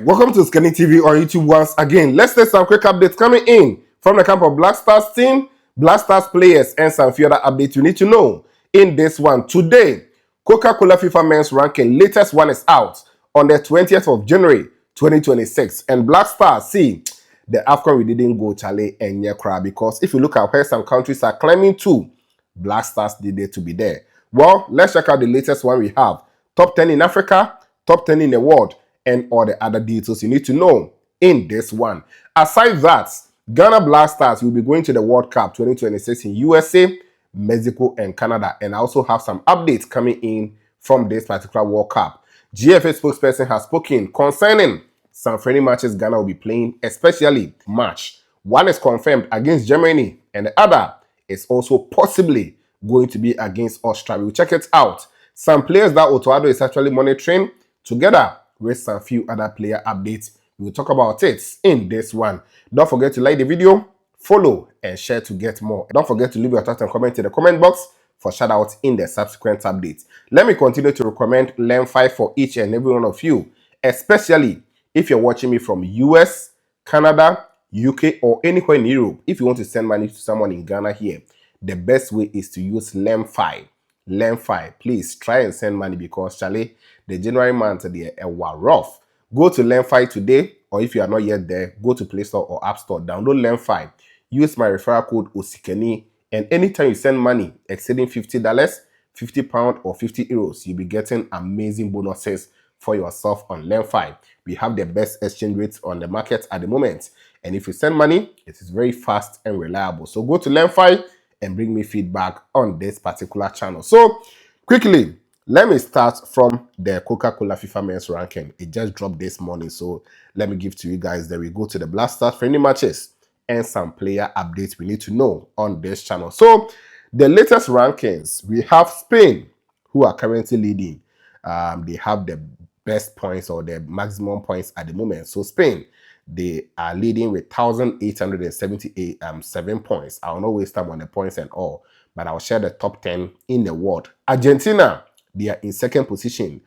Welcome to Scanning TV on YouTube once again. Let's take some quick updates coming in from the camp of Black Stars team, Black Stars players, and some few other updates you need to know in this one. Today, Coca-Cola FIFA men's ranking, latest one is out on the 20th of January 2026. And Black Stars, see, the AFCON we didn't go, Charlie, and Nyekra, because if you look at where some countries are climbing to, Black Stars needed to be there. Well, let's check out the latest one we have. Top 10 in Africa, top 10 in the world, and all the other details you need to know in this one. Aside that, Ghana Black Stars will be going to the World Cup 2026 in USA, Mexico, and Canada. And I also have some updates coming in from this particular World Cup. GFA spokesperson has spoken concerning some friendly matches Ghana will be playing, especially match. One is confirmed against Germany, and the other is also possibly going to be against Austria. We'll check it out. Some players that Otto is actually monitoring together with some few other player updates. We will talk about it in this one. Don't forget to like the video, follow, and share to get more. Don't forget to leave your thoughts and comment in the comment box for shout out in the subsequent updates. Let me continue to recommend Learn 5 for each and every one of you, especially if you're watching me from US, Canada, UK, or anywhere in Europe. If you want to send money to someone in Ghana here, the best way is to use Learn 5. Learn 5. Please try and send money because, Charlie, the January month they were rough. Go to Learn 5 today, or if you are not yet there, go to Play Store or App Store, download Learn 5. Use my referral code OSIKENI, and anytime you send money exceeding $50, £50 or €50, you'll be getting amazing bonuses for yourself on Learn 5. We have the best exchange rates on the market at the moment, and if you send money, it is very fast and reliable. So go to Learn 5 and bring me feedback on this particular channel. So quickly, let me start from the Coca-Cola FIFA men's ranking. It just dropped this morning, so let me give to you guys. There we go to the Black Stars friendly matches and some player updates we need to know on this channel. So the latest rankings, we have Spain, who are currently leading. They have the best points or the maximum points at the moment. So Spain, they are leading with 1,878 7 points. I will not waste time on the points and all, but I'll share the top 10 in the world. Argentina, they are in second position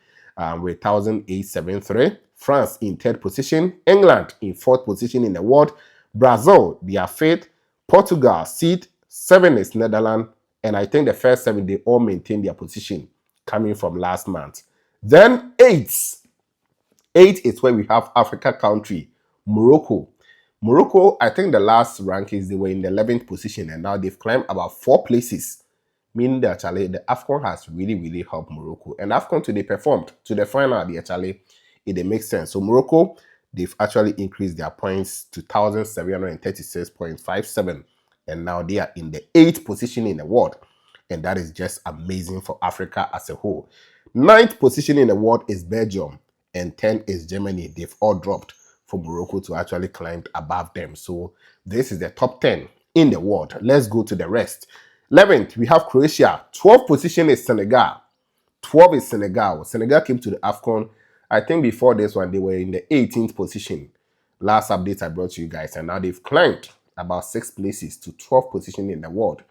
with 1,873. France in third position. England in fourth position in the world. Brazil, they are fifth. Portugal, seed. 7 is Netherlands. And I think the first 7, they all maintain their position coming from last month. Then 8. 8 is where we have Africa country, Morocco. Morocco, I think the last rankings, they were in the 11th position, and now they've climbed about 4 places, meaning that actually the AFCON has really helped Morocco. And AFCON today performed to the final, actually, it makes sense. So Morocco, they've actually increased their points to 1,736.57, and now they are in the 8th position in the world, and that is just amazing for Africa as a whole. 9th position in the world is Belgium, and 10 is Germany. They've all dropped for Morocco to actually climb above them. So this is the top 10 in the world. Let's go to the rest. 11th, we have Croatia. 12th position is Senegal. 12 is Senegal. Senegal came to the AFCON. I think before this one, they were in the 18th position. Last update I brought to you guys, and now they've climbed about 6 places to 12th position in the world.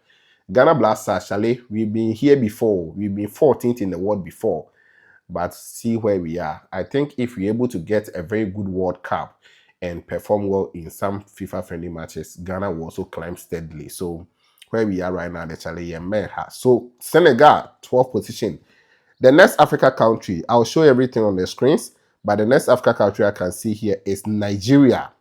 Ghana Black Stars, Charlie, we've been here before. We've been 14th in the world before. But see where we are. I think if we're able to get a very good World Cup and perform well in some FIFA friendly matches, Ghana will also climb steadily. So where we are right now, the Charlie Yemen. So Senegal, 12th position. The next Africa country, I'll show you everything on the screens, but the next Africa country I can see here is Nigeria.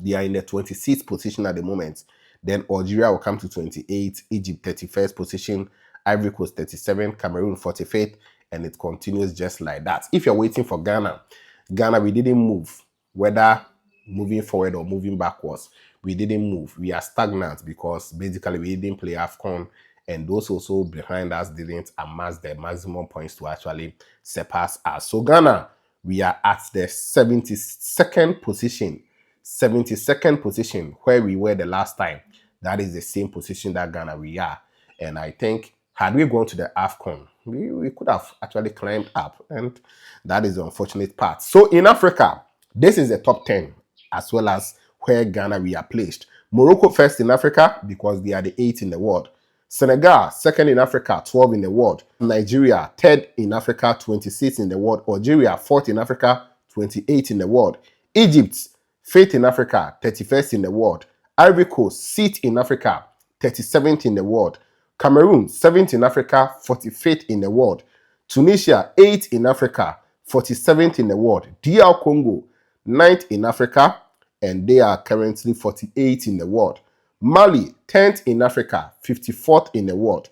They are in the 26th position at the moment. Then Algeria will come to 28, Egypt 31st position, Ivory Coast 37, Cameroon 45th, and it continues just like that. If you're waiting for Ghana, we didn't move, whether moving forward or moving backwards. We didn't move. We are stagnant because basically we didn't play AFCON, and those also behind us didn't amass the maximum points to actually surpass us. So Ghana, we are at the 72nd position. 72nd position where we were the last time. That is the same position that Ghana we are. And I think had we gone to the AFCON, we could have actually climbed up, and that is the unfortunate part. So in Africa, this is the top 10 as well as where Ghana we are placed. Morocco first in Africa because they are the 8th in the world. Senegal, second in Africa, 12 in the world. Nigeria, third in Africa, 26 in the world. Algeria, fourth in Africa, 28th in the world. Egypt, 5th in Africa, 31st in the world. Ivory Coast, 6th in Africa, 37th in the world. Cameroon, 7th in Africa, 45th in the world. Tunisia, 8th in Africa, 47th in the world. DR Congo, 9th in Africa, and they are currently 48th in the world. Mali, 10th in Africa, 54th in the world.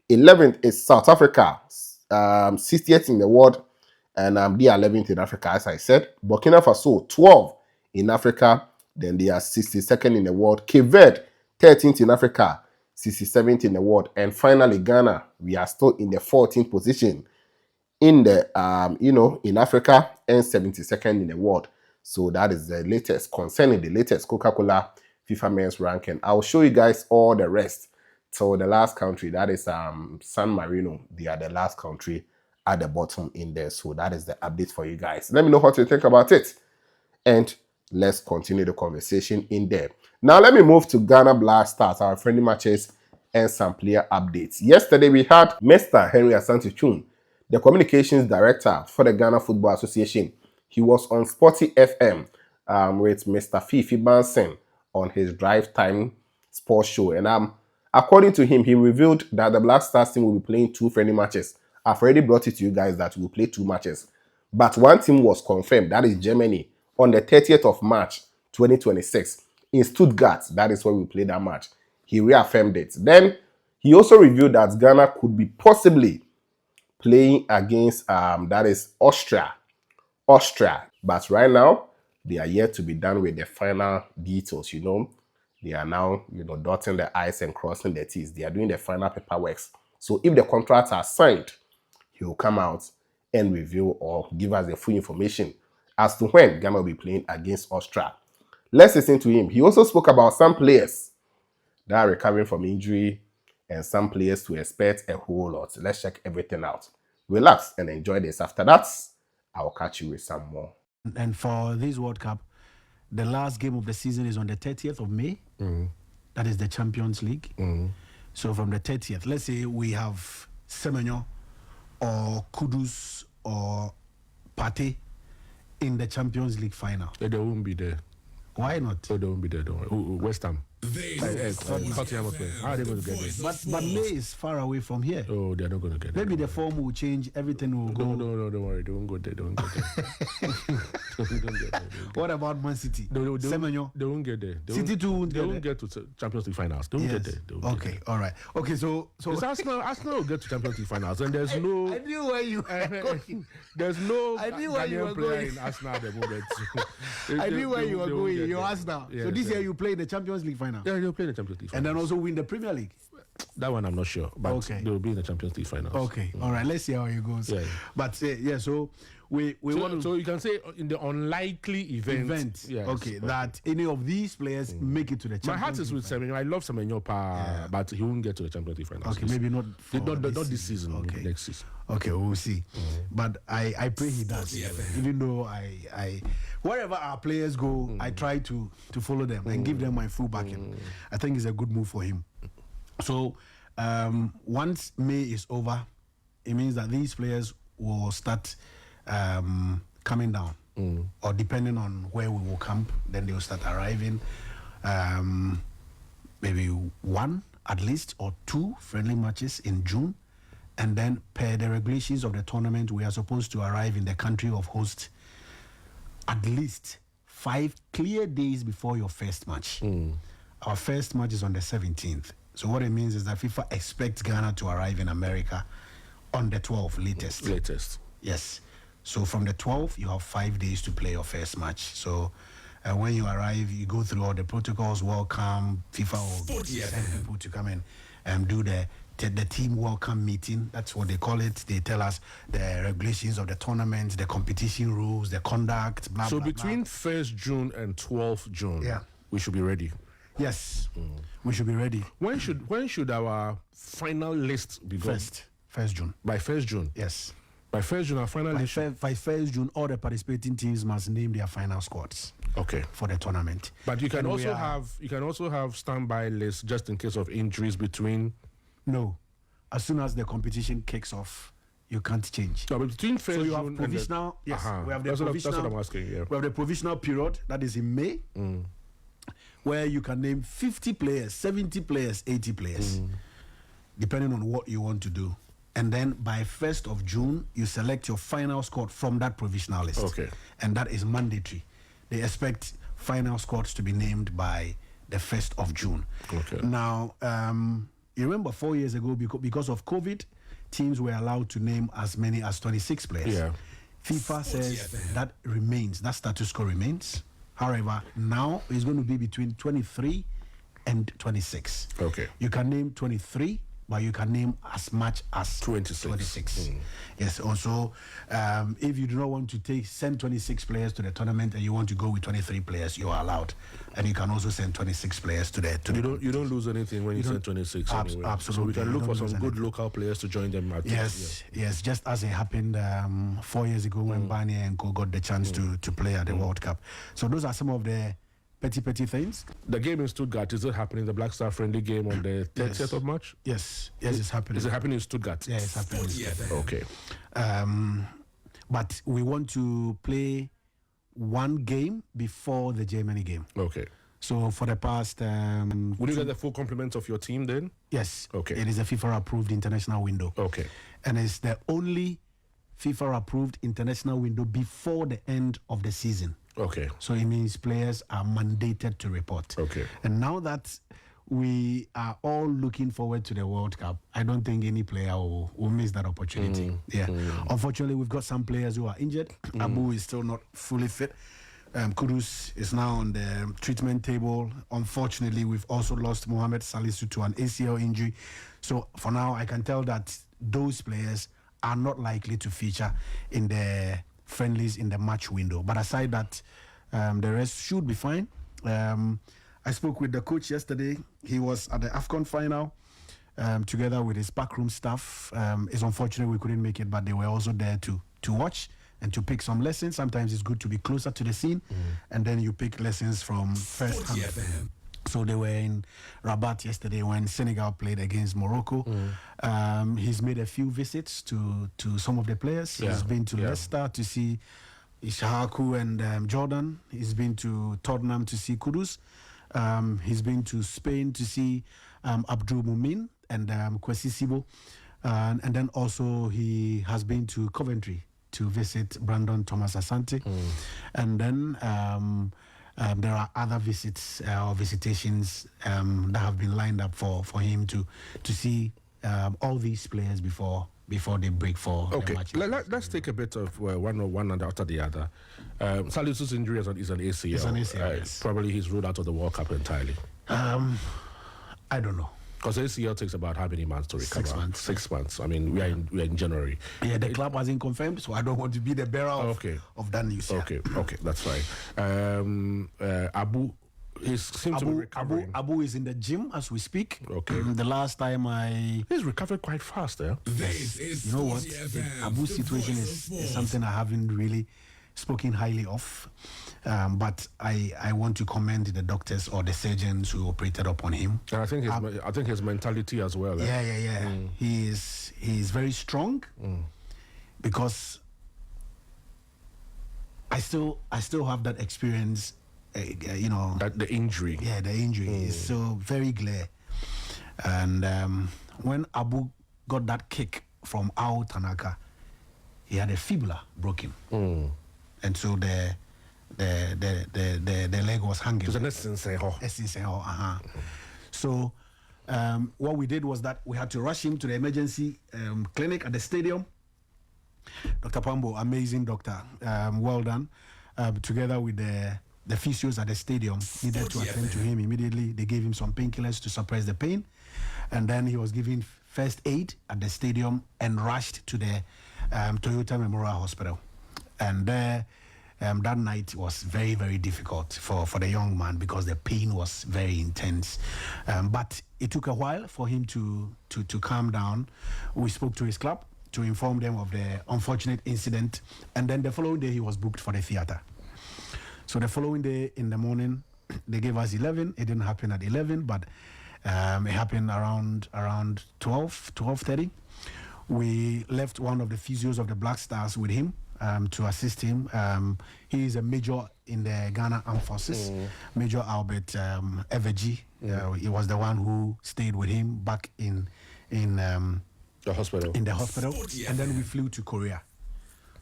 11th is South Africa, 60th in the world, and they are 11th in Africa, as I said. Burkina Faso, 12th in Africa, then they are 62nd in the world. Cape Verde, 13th in Africa, 67th in the world. And finally, Ghana, we are still in the 14th position in the, in Africa, and 72nd in the world. So that is the latest, concerning the latest Coca-Cola FIFA men's ranking. I'll show you guys all the rest. So the last country, that is San Marino. They are the last country at the bottom in there. So that is the update for you guys. Let me know what you think about it. And let's continue the conversation in there. Now let me move to Ghana Black Stars, our friendly matches and some player updates. Yesterday we had Mr. Henry Asante-Chun, the communications director for the Ghana Football Association. He was on Sporty FM with Mr. Fifi Bansen on his drive time sports show. And according to him, he revealed that the Black Stars team will be playing 2 friendly matches. I've already brought it to you guys that we'll play 2 matches. But one team was confirmed, that is Germany, on the 30th of March, 2026. In Stuttgart, that is where we play that match. He reaffirmed it. Then, he also revealed that Ghana could be possibly playing against, that is Austria. But right now, they are yet to be done with the final details, They are now, dotting the I's and crossing the T's. They are doing the final paperwork. So if the contracts are signed, he will come out and reveal or give us the full information as to when Ghana will be playing against Austria. Let's listen to him. He also spoke about some players that are recovering from injury and some players to expect a whole lot. Let's check everything out. Relax and enjoy this. After that, I'll catch you with some more. And for this World Cup, the last game of the season is on the 30th of May. That is the Champions League. So from the 30th, let's say we have Semenyo or Kudus or Pate in the Champions League final. They won't be there. Why not? They won't be there. Don't worry. West Ham. How are they going to get there? But May is far away from here. Oh, they're not going to get there. Maybe the form will change. Everything will go. No, don't worry. They won't go there. Don't get there. What about Man City? Semenyo? They won't get there. City too won't They won't get to Champions League finals. They won't get there. Okay, all right. Okay, so it's Arsenal will get to Champions League finals, and there's no. I knew where you were going. There's no Ghanaian player in Arsenal at the moment. I knew where you were going. You're Arsenal. So this year you play in the Champions League final. Yeah, they'll play in the Champions League finals. And then also win the Premier League. That one I'm not sure, but they'll be in the Champions League finals. Okay, all right. Let's see how it goes. Yeah. But so we want to. So you can say in the unlikely event. Yes, okay, that any of these players make it to the Champions League. My heart is with Semenyo. I love Semenyo, but he won't get to the Champions League finals. Okay, maybe not. Not this season. Okay, next season. Okay, we'll see. But I pray he does. Even though I wherever our players go, I try to follow them and give them my full backing. I think it's a good move for him. So once May is over, it means that these players will start coming down, or depending on where we will camp, then they will start arriving. Maybe 1 at least or 2 friendly matches in June, and then per the regulations of the tournament, we are supposed to arrive in the country of host at least 5 clear days before your first match. Our first match is on the 17th. So what it means is that FIFA expects Ghana to arrive in America on the 12th latest. Yes. So from the 12th, you have 5 days to play your first match. So when you arrive, you go through all the protocols, welcome. FIFA will send people to come in and do the team welcome meeting. That's what they call it. They tell us the regulations of the tournament, the competition rules, the conduct, blah, so blah, between blah. 1st June and 12th June, we should be ready. Yes, we should be ready. When should our final list be done? 1st June. By 1st June? Yes. By 1st June, our final list? By 1st June, all the participating teams must name their final squads. Okay. For the tournament. But you can also have standby lists just in case of injuries between. No, as soon as the competition kicks off, you can't change. No, but between first So you have June provisional. Yes, we have the that's provisional. What I'm asking. Yeah. We have the provisional period that is in May, where you can name 50 players, 70 players, 80 players, depending on what you want to do. And then by 1st of June, you select your final squad from that provisional list. Okay. And that is mandatory. They expect final squads to be named by the 1st of June. Okay. Now, you remember 4 years ago, because of COVID, teams were allowed to name as many as 26 players. Yeah. FIFA says that remains, that status quo remains. However, now it's going to be between 23 and 26. Okay. You can name 23, but you can name as much as 26. Yes. Also, if you do not want to send 26 players to the tournament and you want to go with 23 players, you are allowed, and you can also send 26 players to the. You don't lose anything when you send 26. Anyway. Absolutely. So we can look for some good local players to join them. Yes. Just as it happened 4 years ago when Barney and Co got the chance to play at the World Cup. So those are some of the petty things. The game in Stuttgart, is it happening? The Black Star friendly game on the 30th of March? Yes, it's happening. Is it happening in Stuttgart? Yeah, it's happening. Okay. But we want to play one game before the Germany game. Okay. So for the past... Will you get the full complement of your team then? Yes. Okay. It is a FIFA-approved international window. Okay. And it's the only FIFA-approved international window before the end of the season. Okay. So it means players are mandated to report. Okay. And now that we are all looking forward to the World Cup, I don't think any player will miss that opportunity. Unfortunately, we've got some players who are injured. Abu is still not fully fit. Kudus is now on the treatment table. Unfortunately, we've also lost Mohamed Salisu to an ACL injury. So for now, I can tell that those players are not likely to feature in the friendlies in the match window. But aside that, the rest should be fine. I spoke with the coach yesterday. He was at the AFCON final together with his backroom staff. It's unfortunate we couldn't make it, but they were also there to watch and to pick some lessons. Sometimes it's good to be closer to the scene, and then you pick lessons from first hand. So they were in Rabat yesterday when Senegal played against Morocco. He's made a few visits to some of the players. He's been to Leicester to see Ishaku and Jordan. He's been to Tottenham to see Kudus. He's been to Spain to see Abdul Mumin and Kwesi Sibo. And then also he has been to Coventry to visit Brandon Thomas Asante. And then there are other visits or visitations that have been lined up for him to see all these players before they break for the match. Let's take a bit of one and after the other. Salisu's injury is an ACL. It's an ACL, yes. Probably he's ruled out of the World Cup entirely. I don't know. Because ACL takes about how many months to recover? 6 months. 6 months. I mean, we are in January. Yeah, the club hasn't confirmed, so I don't want to be the bearer of that news. Okay, that's fine. Abu, seems to be recovering. Abu is in the gym as we speak. Okay. The last time he's recovered quite fast, eh? This is you know what? Abu's situation is something I haven't really spoken highly of, but I want to commend the doctors or the surgeons who operated upon him. And I think his mentality as well. Yeah. He is very strong because I still have that experience. That the injury. Yeah, the injury is so very clear. And when Abu got that kick from Ao Tanaka, he had a fibula broken. And so the leg was hanging. So what we did was that we had to rush him to the emergency clinic at the stadium. Dr. Pambo, amazing doctor, well done. Together with the physios at the stadium, needed to attend to him immediately. They gave him some painkillers to suppress the pain, and then he was given first aid at the stadium and rushed to the Toyota Memorial Hospital. And there, that night was very, very difficult for the young man because the pain was very intense. But it took a while for him to calm down. We spoke to his club to inform them of the unfortunate incident, and then the following day he was booked for the theater. So the following day in the morning, they gave us 11. It didn't happen at 11, but it happened around 12:30. We left one of the physios of the Black Stars with him to assist him. He is a major in the Ghana Armed Forces, Major Albert Evergy. He was the one who stayed with him back in the hospital. And then we flew to Korea.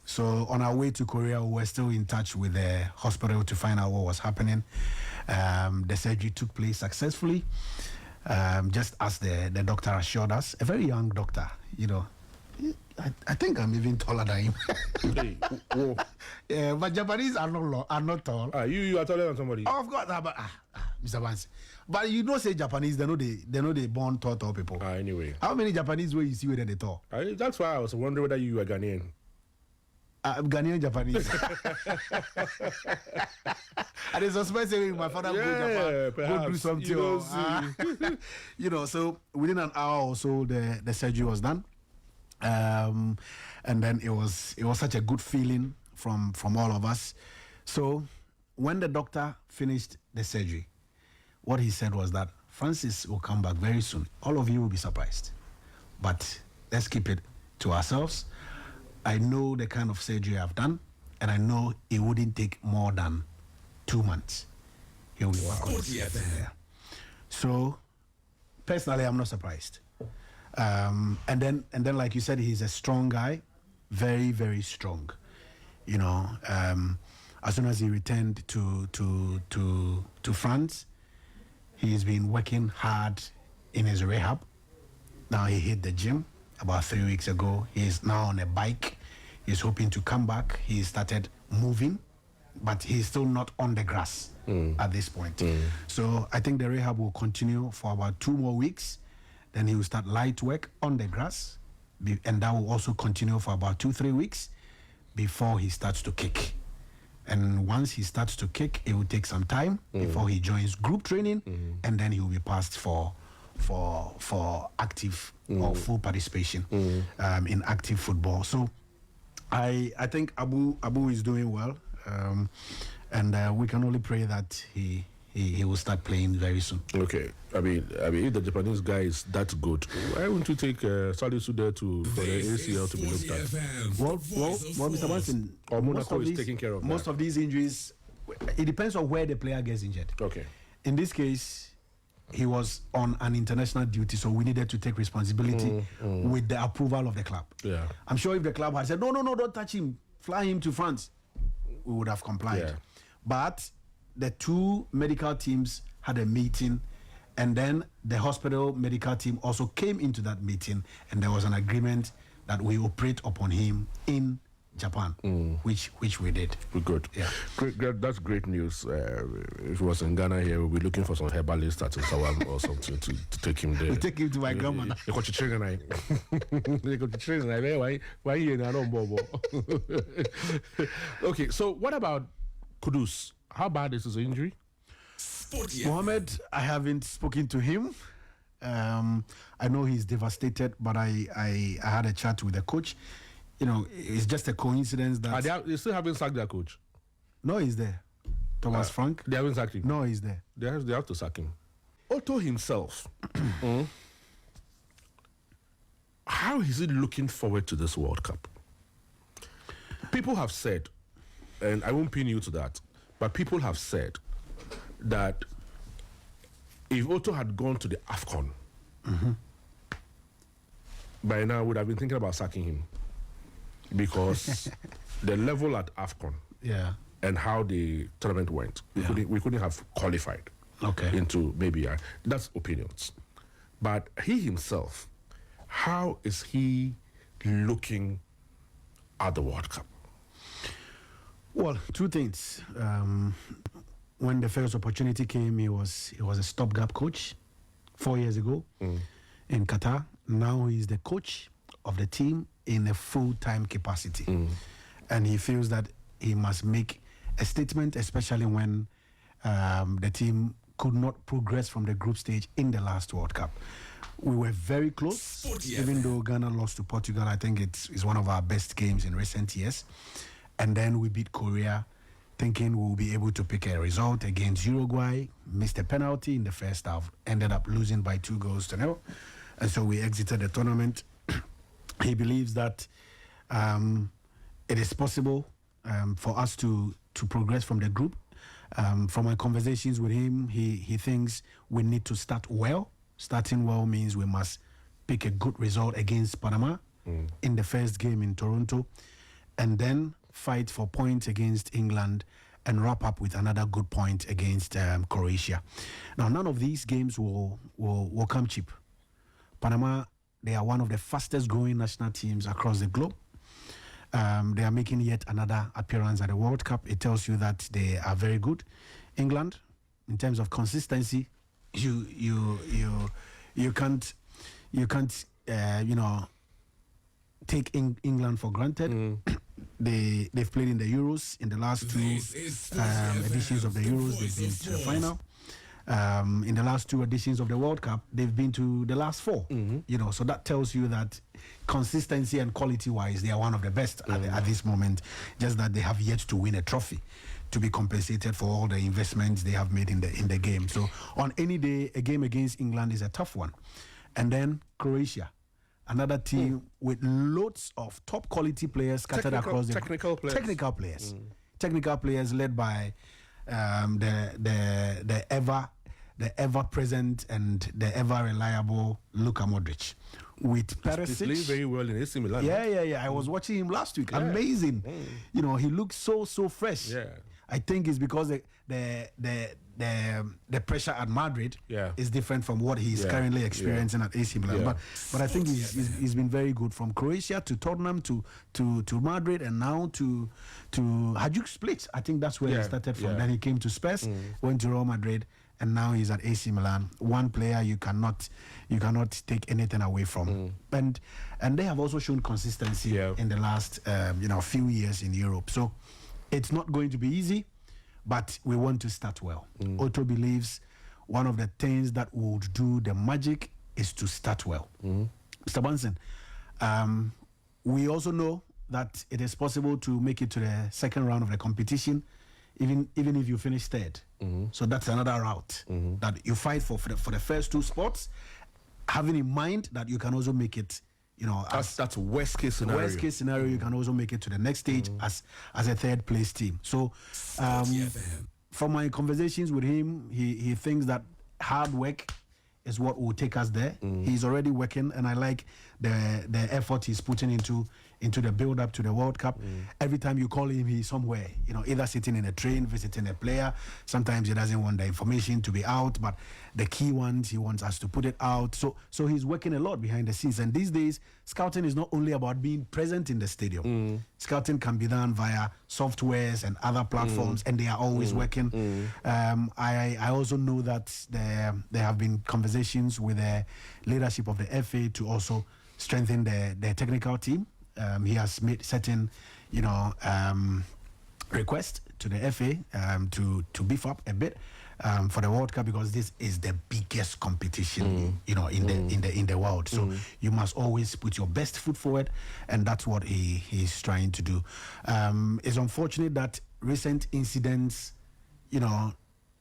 So on our way to Korea, we were still in touch with the hospital to find out what was happening. The surgery took place successfully, just as the doctor assured us. A very young doctor, you know. I think I'm even taller than him. Hey, whoa. Yeah, but Japanese are not tall. You are taller than somebody. Oh, of course, but Mr. Vance. But you know, say Japanese, they know they born tall people. Anyway, how many Japanese where you see whether they tall? That's why I was wondering whether you were Ghanaian. Ghanaian Japanese. And it's suspected my father go do something. You know, so within an hour or so, the surgery was done. And then it was such a good feeling from all of us. So when the doctor finished the surgery, what he said was that Francis will come back very soon. All of you will be surprised, but let's keep it to ourselves. I know the kind of surgery I've done, and I know it wouldn't take more than 2 months. He'll be back on there. So personally, I'm not surprised. And then, like you said, he's a strong guy, very, very strong. You know, as soon as he returned to France, he's been working hard in his rehab. Now he hit the gym about 3 weeks ago. He's now on a bike. He's hoping to come back. He started moving, but he's still not on the grass at this point. So I think the rehab will continue for about 2 more weeks. Then he will start light work on the grass, and that will also continue for about 2-3 weeks before he starts to kick. And once he starts to kick, it will take some time before he joins group training, and then he will be passed for active or full participation in active football. So I think Abu is doing well, and we can only pray that he will start playing very soon. Okay, I mean, if the Japanese guy is that good, why wouldn't you take Salisu there for the ACL to be looked at? Well, Mr. Manson, or Monaco is taking care of most that. of these injuries. It depends on where the player gets injured. Okay. In this case, he was on an international duty, so we needed to take responsibility with the approval of the club. Yeah. I'm sure if the club had said, no, don't touch him, fly him to France, we would have complied. Yeah. But the 2 medical teams had a meeting, and then the hospital medical team also came into that meeting, and there was an agreement that we operate upon him in Japan, which we did. We're good. Yeah. Great, that's great news. If it was in Ghana here, we'll be looking for some herbalist at Sawam or something to take him there. We'll take him to my grandmother. Okay, so what about Kudus? How bad is his injury? Mohammed, I haven't spoken to him. I know he's devastated, but I had a chat with the coach. You know, it's just a coincidence that They still haven't sacked their coach. No, he's there. Thomas Frank. They haven't sacked him. No, he's there. They have to sack him. Otto himself. How is he looking forward to this World Cup? People have said, and I won't pin you to that, but people have said that if Otto had gone to the AFCON, by now would have been thinking about sacking him, because the level at AFCON, and how the tournament went, we couldn't have qualified into maybe that's opinions. But he himself, how is he looking at the World Cup? Well, 2 things. When the first opportunity came, he was a stopgap coach 4 years ago in Qatar. Now he's the coach of the team in a full-time capacity. And he feels that he must make a statement, especially when the team could not progress from the group stage in the last World Cup. We were very close, even though Ghana lost to Portugal. I think it's one of our best games in recent years. And then we beat Korea, thinking we'll be able to pick a result against Uruguay, missed a penalty in the first half, ended up losing by 2-0. And so we exited the tournament. he believes that it is possible for us to progress from the group. From my conversations with him, he thinks we need to start well. Starting well means we must pick a good result against Panama in the first game in Toronto, and then fight for points against England and wrap up with another good point against Croatia. Now, none of these games will come cheap. Panama, they are one of the fastest growing national teams across the globe. They are making yet another appearance at the World Cup. It tells you that they are very good. England, in terms of consistency, you can't take England for granted. They've played in the Euros in the last two editions of the Euros. They've been to the final. In the last two editions of the World Cup, they've been to the last four. So that tells you that consistency and quality-wise, they are one of the best at this moment. Just that they have yet to win a trophy to be compensated for all the investments they have made in the game. So on any day, a game against England is a tough one. And then Croatia, another team with loads of top quality players scattered across the technical players. Technical players led by the ever present and the ever reliable Luka Modric, with Perisic. He's playing very well in AC Milan. Yeah. I was watching him last week. Amazing. He looks so fresh. Yeah. I think it's because the pressure at Madrid is different from what he's currently experiencing at AC Milan. But I think he's been very good, from Croatia to Tottenham to Madrid, and now to Hajduk Split. I think that's where he started from. Then he came to Spurs, went to Real Madrid, and now he's at AC Milan. One player you cannot take anything away from. And they have also shown consistency in the last few years in Europe. So it's not going to be easy, but we want to start well. Otto believes one of the things that would do the magic is to start well. Mr. Bunsen, we also know that it is possible to make it to the second round of the competition, even if you finish third. So that's another route that you fight for the first two spots, having in mind that you can also make it. That's worst case scenario. Worst case scenario, you can also make it to the next stage as a third place team. So, from my conversations with him, he thinks that hard work is what will take us there. He's already working, and I like the effort he's putting into the build up to the World Cup. Every time you call him, he's somewhere, either sitting in a train, visiting a player. Sometimes he doesn't want the information to be out, but the key ones, he wants us to put it out. So he's working a lot behind the scenes. And these days, scouting is not only about being present in the stadium. Scouting can be done via softwares and other platforms, and they are always working. I also know that there have been conversations with the leadership of the FA to also strengthen the technical team. He has made certain, requests to the FA to beef up a bit for the World Cup, because this is the biggest competition, in the world. So you must always put your best foot forward, and that's what he's trying to do. It's unfortunate that recent incidents,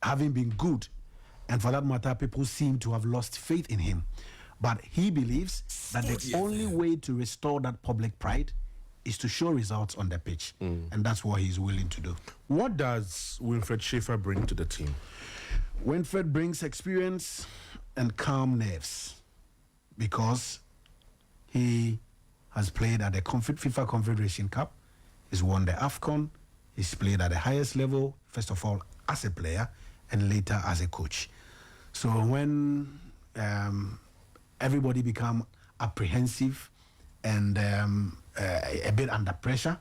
having been good, and for that matter, people seem to have lost faith in him. But he believes that the only way to restore that public pride is to show results on the pitch. And that's what he's willing to do. What does Winfried Schäfer bring to the team? Winfried brings experience and calm nerves, because he has played at the FIFA Confederation Cup. He's won the AFCON. He's played at the highest level, first of all, as a player, and later as a coach. So when everybody become apprehensive and a bit under pressure,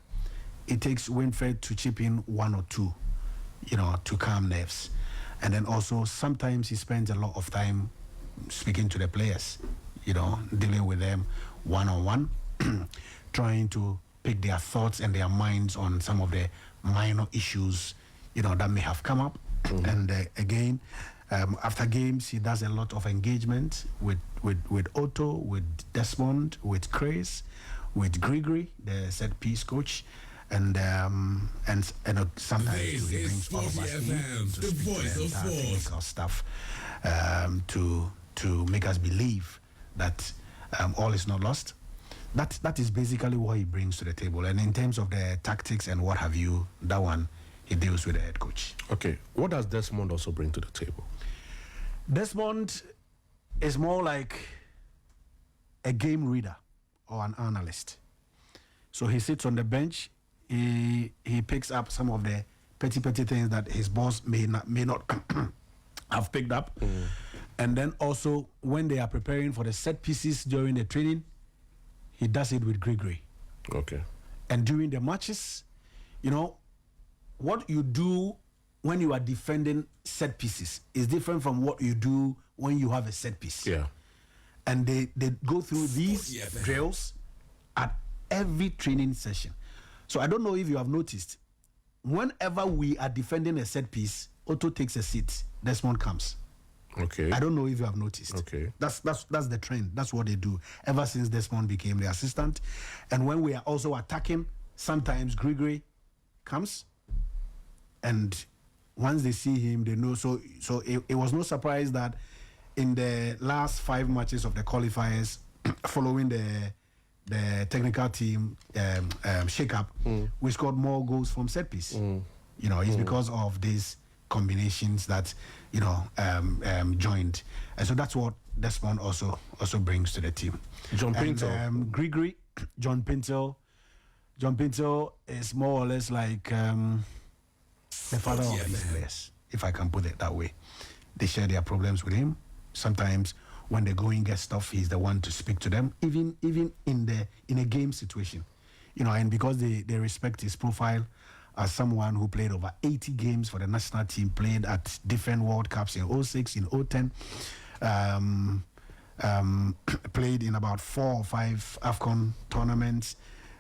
it takes Winfried to chip in one or two, to calm nerves. And then also sometimes he spends a lot of time speaking to the players, dealing with them one-on-one, trying to pick their thoughts and their minds on some of the minor issues, that may have come up. And again, after games, he does a lot of engagement with Otto, with Desmond, with Chris, with Gregory, the set piece coach, and sometimes he brings all of us in to speak to the technical stuff, to make us believe that all is not lost, that is basically what he brings to the table. And in terms of the tactics and what have you, that one he deals with the head coach. Okay, what does Desmond also bring to the table? Desmond is more like a game reader or an analyst. So he sits on the bench. He picks up some of the petty things that his boss may not have picked up. And then also when they are preparing for the set pieces during the training, he does it with Gregory. Okay. And during the matches, what you do when you are defending set pieces is different from what you do when you have a set piece. Yeah. And they go through these drills at every training session. So I don't know if you have noticed, whenever we are defending a set piece, Otto takes a seat, Desmond comes. Okay. I don't know if you have noticed. Okay. That's the trend. That's what they do ever since Desmond became the assistant. And when we are also attacking, sometimes Gregory comes, and once they see him, they know. So it was no surprise that in the last 5 matches of the qualifiers, following the technical team shake-up, we scored more goals from set piece. It's because of these combinations that joined, and so that's what Desmond also brings to the team. John Pinto, Gregory, John Pinto is more or less like the father of these players, if I can put it that way. They share their problems with him. Sometimes when they go and get stuff, he's the one to speak to them, even in a game situation, and because they respect his profile as someone who played over 80 games for the national team, played at different World Cups in 06, in 010, played in about 4 or 5 AFCON tournaments.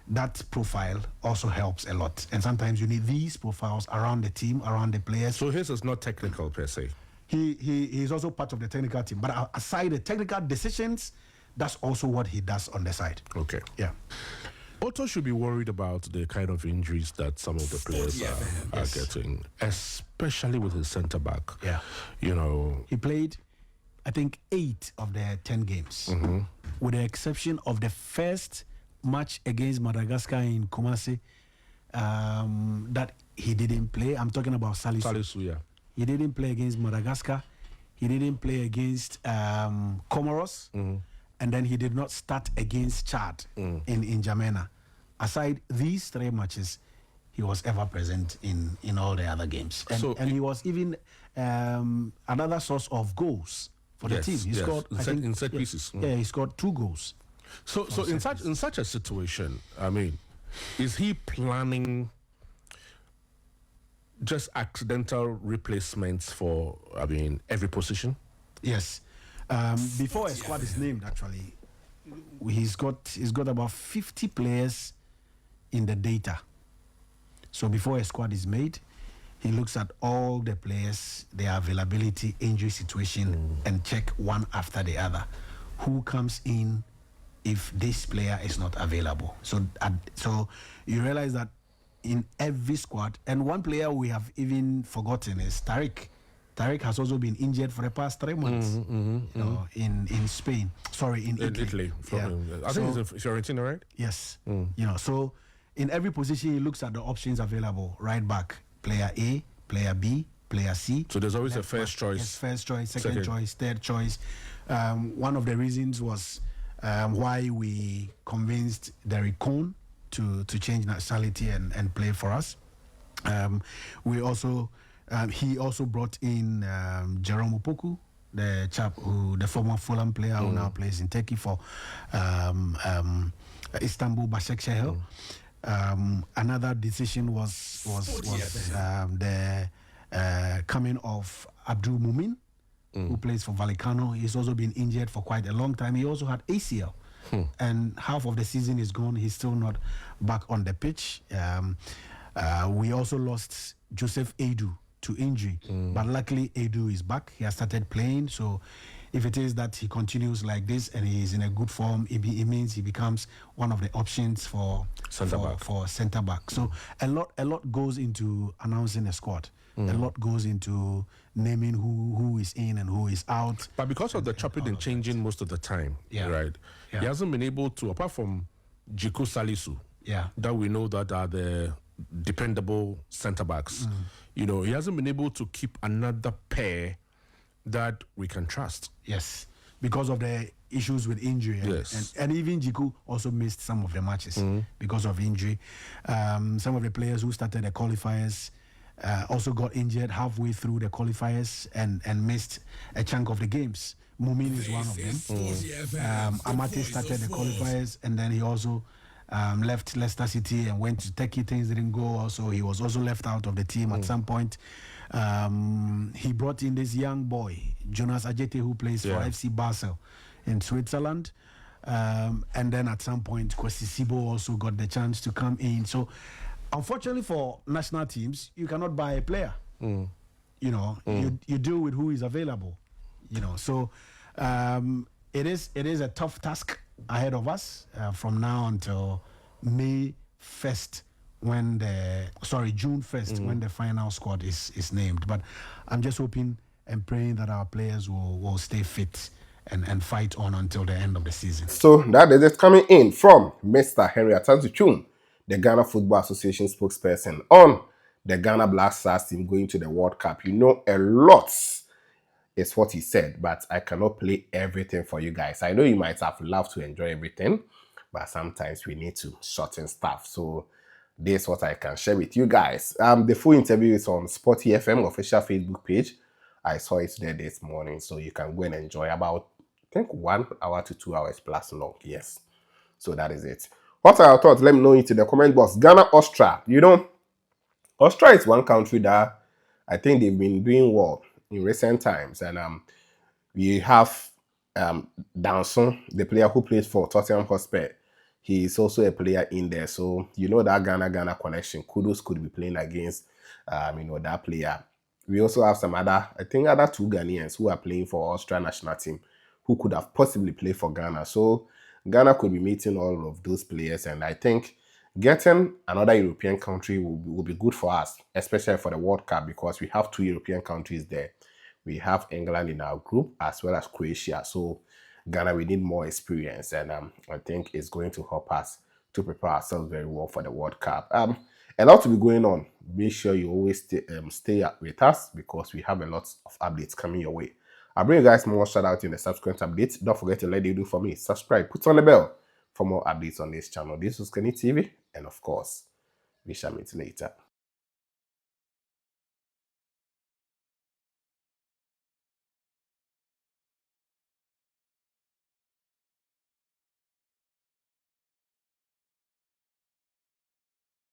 That profile also helps a lot. And sometimes you need these profiles around the team, around the players. So his is not technical per se. He is also part of the technical team. But aside the technical decisions, that's also what he does on the side. Okay. Yeah. Otto should be worried about the kind of injuries that some of the players are getting, especially with his centre back. Yeah. He played, I think, 8 of the 10 games, with the exception of the first match against Madagascar in Kumasi that he didn't play. I'm talking about Salisu. Yeah. He didn't play against Madagascar. He didn't play against Comoros. And then he did not start against Chad in N'Djamena. Aside these 3 matches, he was ever present in all the other games. And he was even another source of goals for the team. He scored, I think, in set pieces. Yeah, he scored 2 goals. So in such a situation, I mean, is he planning just accidental replacements for, every position? Yes. Before a squad is named, actually, he's got about 50 players in the data. So before a squad is made, he looks at all the players, their availability, injury situation, and check one after the other. Who comes in if this player is not available? So you realize that in every squad, and one player we have even forgotten is Tariq. Tariq has also been injured for the past 3 months. In Spain. Sorry, in Italy. I think it's in Fiorentina, right? Yes. So in every position he looks at the options available. Right back, player A, player B, player C. So there's always a first choice. Yes, first choice, second choice, third choice. One of the reasons was why we convinced Derek Cohn to change nationality and play for us. We also he also brought in Jerome Opoku, the chap the former Fulham player who now plays in Turkey for Istanbul Başakşehir. Another decision was the coming of Abdul Mumin, who plays for Vallecano. He's also been injured for quite a long time. He also had ACL. And half of the season is gone. He's still not back on the pitch. We also lost Joseph Addo to injury, but luckily Addo is back. He has started playing. So if it is that he continues like this and he is in a good form, it means he becomes one of the options for centre back. So a lot goes into announcing a squad. A lot goes into naming who is in and who is out. But because of the chopping and changing most of the time, right? Yeah. He hasn't been able to, apart from Jiku Salisu. Yeah. That we know that are the dependable centre backs. You know, he hasn't been able to keep another pair that we can trust. Yes. Because of the issues with injury. Yes. And even Jiku also missed some of the matches because of injury. Some of the players who started the qualifiers also got injured halfway through the qualifiers and missed a chunk of the games. Mumin is one of them. Amate started the qualifiers and then he also left Leicester City and went to Turkey. Things didn't go. Also, he was also left out of the team at some point. He brought in this young boy, Jonas Ajete, who plays for FC Basel in Switzerland. And then at some point, Kwesi Sibo also got the chance to come in. So, unfortunately for national teams, you cannot buy a player. You know, you deal with who is available. You know, so it is a tough task ahead of us from now until June 1st when the final squad is named. But I'm just hoping and praying that our players will stay fit and fight on until the end of the season. So that is it coming in from Mr. Henry Atantuchum, the Ghana Football Association spokesperson on the Ghana Black Stars team going to the World Cup. You know, a lot is what he said, but I cannot play everything for you guys. I know you might have loved to enjoy everything, but sometimes we need to shorten stuff. So this is what I can share with you guys. The full interview is on Sporty FM official Facebook page. I saw it there this morning, so you can go and enjoy about, I think, 1 hour to 2 hours plus long. Yes. So that is it. What are your thoughts? Let me know it in the comment box. Ghana, Austria. You know, Austria is one country that I think they've been doing well in recent times, and we have Danson, the player who plays for Tottenham Hotspur. He is also a player in there, so you know that Ghana connection. Kudos could be playing against that player. We also have some other 2 Ghanaians who are playing for Austrian national team who could have possibly played for Ghana. So Ghana could be meeting all of those players, and I think getting another European country will be good for us, especially for the World Cup, because we have 2 European countries there. We have England in our group as well as Croatia. So Ghana, we need more experience, and I think it's going to help us to prepare ourselves very well for the World Cup. A lot to be going on. Make sure you always stay up with us because we have a lot of updates coming your way. I'll bring you guys more shout out in the subsequent updates. Don't forget to let you do for me. Subscribe, put on the bell for more updates on this channel. This was Kenny TV, and of course, we shall meet later.